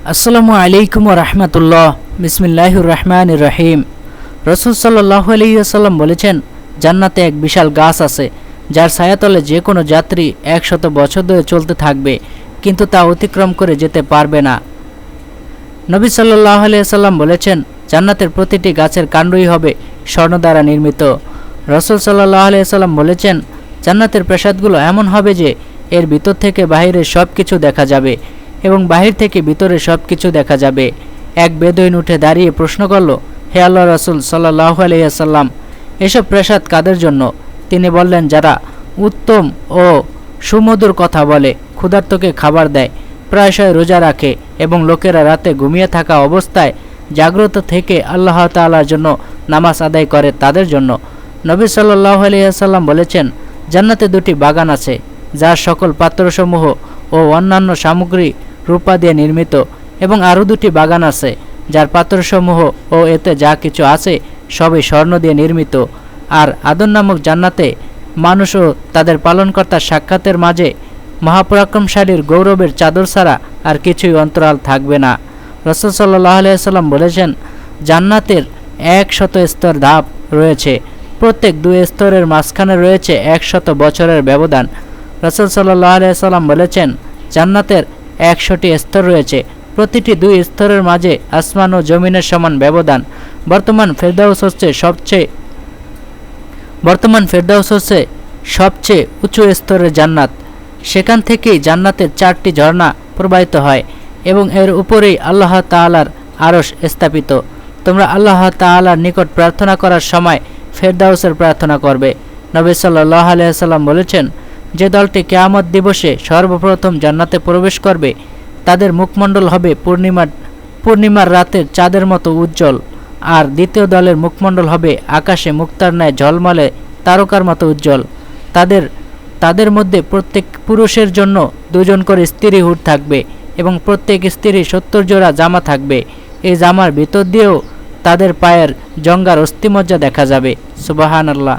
আসসালামু আলাইকুম ওয়া রাহমাতুল্লাহ। বিসমিল্লাহির রহমানির রহিম। রাসূল সাল্লাল্লাহু আলাইহি ওয়াসাল্লাম বলেছেন, জান্নাতে এক বিশাল গাছ আছে যার ছায়াতলে যে কোনো যাত্রী 100 বছর ধরে চলতে থাকবে, কিন্তু তা অতিক্রম করে যেতে পারবে না। নবী সাল্লাল্লাহু আলাইহি ওয়াসাল্লাম বলেছেন, জান্নাতের প্রতিটি গাছের কাণ্ডই হবে স্বর্ণ দ্বারা নির্মিত। রাসূল সাল্লাল্লাহু আলাইহি ওয়াসাল্লাম বলেছেন, জান্নাতের প্রাসাদগুলো এমন হবে যে এর ভিতর থেকে বাহিরের সব কিছু দেখা যাবে এবং বাহির থেকে ভিতরে সব কিছু দেখা যাবে। এক বেদুইন উঠে দাঁড়িয়ে প্রশ্ন করল, হে আল্লাহ রাসূল সাল্লাল্লাহু আলাইহি ওয়াসাল্লাম, এসব প্রাসাদ কাদের জন্য? তিনি বললেন, যারা উত্তম ও সুমধুর কথা বলে, ক্ষুধার্তকে খাবার দেয়, প্রায়শই রোজা রাখে এবং লোকেরা রাতে ঘুমিয়ে থাকা অবস্থায় জাগ্রত থেকে আল্লাহ তাআলার জন্য নামাজ আদায় করে, তাদের জন্য। নবী সাল্লাল্লাহু আলাইহি ওয়াসাল্লাম বলেছেন, জান্নাতে দুটি বাগান আছে যার সকল পাত্রসমূহ ও অন্যান্য সামগ্রী রূপা দিয়ে নির্মিত, এবং আরও দুটি বাগান আছে যার পাত্রসমূহ ও এতে যা কিছু আছে সবই স্বর্ণ দিয়ে নির্মিত। আর আদন নামক জান্নাতে মানুষ ও তাদের পালনকর্তার সাক্ষাতের মাঝে মহাপরাক্রমশালীর গৌরবের চাদর ছাড়া আর কিছুই অন্তরাল থাকবে না। রাসূল সাল্লাল্লাহু আলাইহি ওয়াসাল্লাম বলেছেন, জান্নাতের 100 স্তর ধাপ রয়েছে, প্রত্যেক 2 স্তরের মাঝখানে রয়েছে 100 বছরের ব্যবধান। রাসূল সাল্লাল্লাহু আলাইহি ওয়াসাল্লাম বলেছেন, জান্নাতের 100টি স্তর রয়েছে, প্রতিটি 2 স্তরের মাঝে আসমান ও জমিনের সমান ব্যবধান। বর্তমান ফেরদাউস হচ্ছে সবচেয়ে উঁচু স্তরের জান্নাত। সেখান থেকেই জান্নাতের 4টি ঝর্ণা প্রবাহিত হয় এবং এর উপরেই আল্লাহ তাআলার আরশ স্থাপিত। তোমরা আল্লাহ তাআলার নিকট প্রার্থনা করার সময় ফেরদাউসের প্রার্থনা করবে। নবী সাল্লাল্লাহু আলাইহি ওয়াসাল্লাম বলেছেন, যে দলটি কিয়ামত দিবসে সর্বপ্রথম জান্নাতে প্রবেশ করবে তাদের মুখমণ্ডল হবে পূর্ণিমার রাতের চাঁদের মতো উজ্জ্বল, আর দ্বিতীয় দলের মুখমণ্ডল হবে আকাশে মুক্তার ন্যায় ঝলমলে তারকার মতো উজ্জ্বল। তাদের মধ্যে প্রত্যেক পুরুষের জন্য 2 জন করে স্ত্রী হুর থাকবে এবং প্রত্যেক স্ত্রী 70 জোড়া জামা থাকবে। এই জামার ভিতর দিয়েও তাদের পায়ের জঙ্ঘার অস্থিমজ্জা দেখা যাবে। সুবহানাল্লাহ।